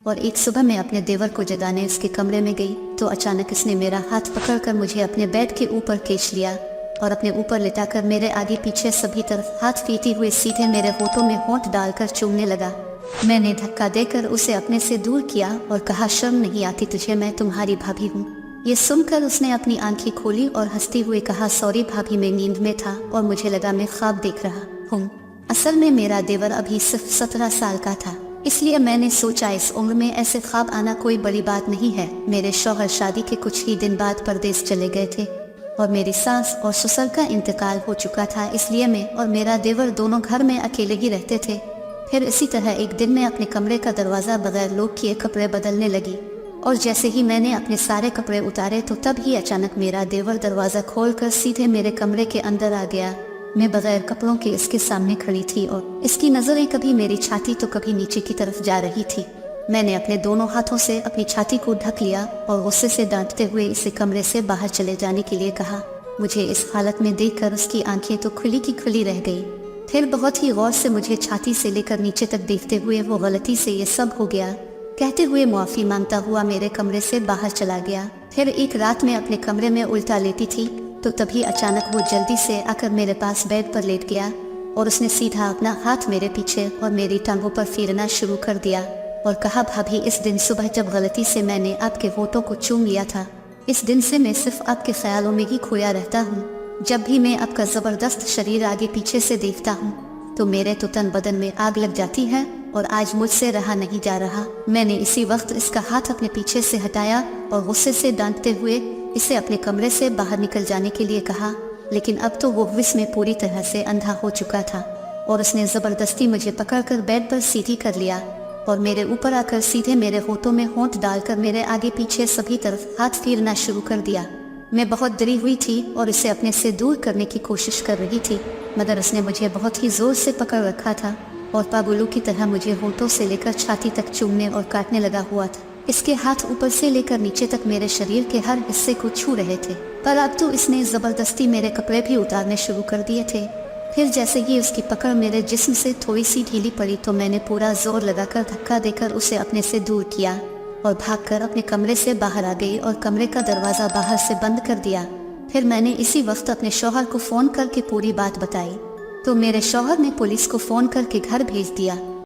और एक सुबह मैं अपने देवर को जगाने उसके कमरे में गई तो अचानक इसने मेरा हाथ पकड़कर मुझे अपने बेड के ऊपर खींच लिया और अपने ऊपर लिटाकर मेरे आगे पीछे सभी तरफ हाथ फेंकते हुए सीधे मेरे होठों में होंठ डालकर चूमने लगा। मैंने धक्का देकर उसे अपने से दूर किया और कहा, शर्म नहीं आती तुझे, मैं तुम्हारी भाभी हूँ। ये सुनकर उसने अपनी आंखें खोली और हंसते हुए कहा, सॉरी भाभी, मैं नींद में था और मुझे लगा मैं ख्वाब देख रहा हूँ। असल में मेरा देवर अभी सिर्फ 17 साल का था, इसलिए मैंने सोचा इस उम्र में ऐसे ख्वाब आना कोई बड़ी बात नहीं है। मेरे शौहर शादी के कुछ ही दिन बाद परदेश चले गए थे और मेरी सास और ससुर का इंतकाल हो चुका था, इसलिए मैं और मेरा देवर दोनों घर में अकेले ही रहते थे। फिर इसी तरह एक दिन मैं अपने कमरे का दरवाज़ा बगैर लॉक किए कपड़े बदलने लगी और जैसे ही मैंने अपने सारे कपड़े उतारे तो तब ही अचानक मेरा देवर दरवाज़ा खोलकर सीधे मेरे कमरे के अंदर आ गया। मैं बगैर कपड़ों के इसके सामने खड़ी थी और इसकी नज़रें कभी मेरी छाती तो कभी नीचे की तरफ जा रही थी। मैंने अपने दोनों हाथों से अपनी छाती को ढक लिया और गुस्से से डांटते हुए इसे कमरे से बाहर चले जाने के लिए कहा। मुझे इस हालत में देखकर उसकी आंखें तो खुली की खुली रह गई। फिर बहुत ही गौर से मुझे छाती से लेकर नीचे तक देखते हुए वो गलती से ये सब हो गया कहते हुए मुआफ़ी मांगता हुआ मेरे कमरे से बाहर चला गया। फिर एक रात में अपने कमरे में उल्टा लेटी थी तो तभी अचानक वो जल्दी से आकर मेरे पास बेड पर लेट गया और उसने सीधा अपना हाथ मेरे पीछे और मेरी टांगों पर फेरना शुरू कर दिया और कहा, भाभी, इस दिन सुबह जब गलती से मैंने आपके होठों को चूम लिया था, इस दिन से मैं सिर्फ आपके ख्यालों में ही खोया रहता हूँ। जब भी मैं आपका ज़बरदस्त शरीर आगे पीछे से देखता हूँ तो मेरे तो तन बदन में आग लग जाती है और आज मुझसे रहा नहीं जा रहा। मैंने इसी वक्त इसका हाथ अपने पीछे से हटाया और गुस्से से डांटते हुए इसे अपने कमरे से बाहर निकल जाने के लिए कहा, लेकिन अब तो वो विष में पूरी तरह से अंधा हो चुका था और उसने ज़बरदस्ती मुझे पकड़कर बेड पर सीधी कर लिया और मेरे ऊपर आकर सीधे मेरे होठों में होंठ डालकर मेरे आगे पीछे सभी तरफ हाथ फेरना शुरू कर दिया। मैं बहुत डरी हुई थी और इसे अपने से दूर करने की कोशिश कर रही थी, मगर उसने मुझे बहुत ही जोर से पकड़ रखा था और पागलों की तरह मुझे होठों से लेकर छाती तक चूमने और काटने लगा हुआ था। इसके हाथ ऊपर से लेकर नीचे तक मेरे शरीर के हर हिस्से को छू रहे थे, पर अब तो इसने ज़बरदस्ती मेरे कपड़े भी उतारने शुरू कर दिए थे। फिर जैसे ही उसकी पकड़ मेरे जिस्म से थोड़ी सी ढीली पड़ी तो मैंने पूरा जोर लगाकर धक्का देकर उसे अपने से दूर किया और भागकर अपने कमरे से बाहर आ गई और कमरे का दरवाज़ा बाहर से बंद कर दिया। फिर मैंने इसी वक्त अपने शौहर को फ़ोन करके पूरी बात बताई तो मेरे शौहर ने पुलिस को फ़ोन करके घर भेज दिया।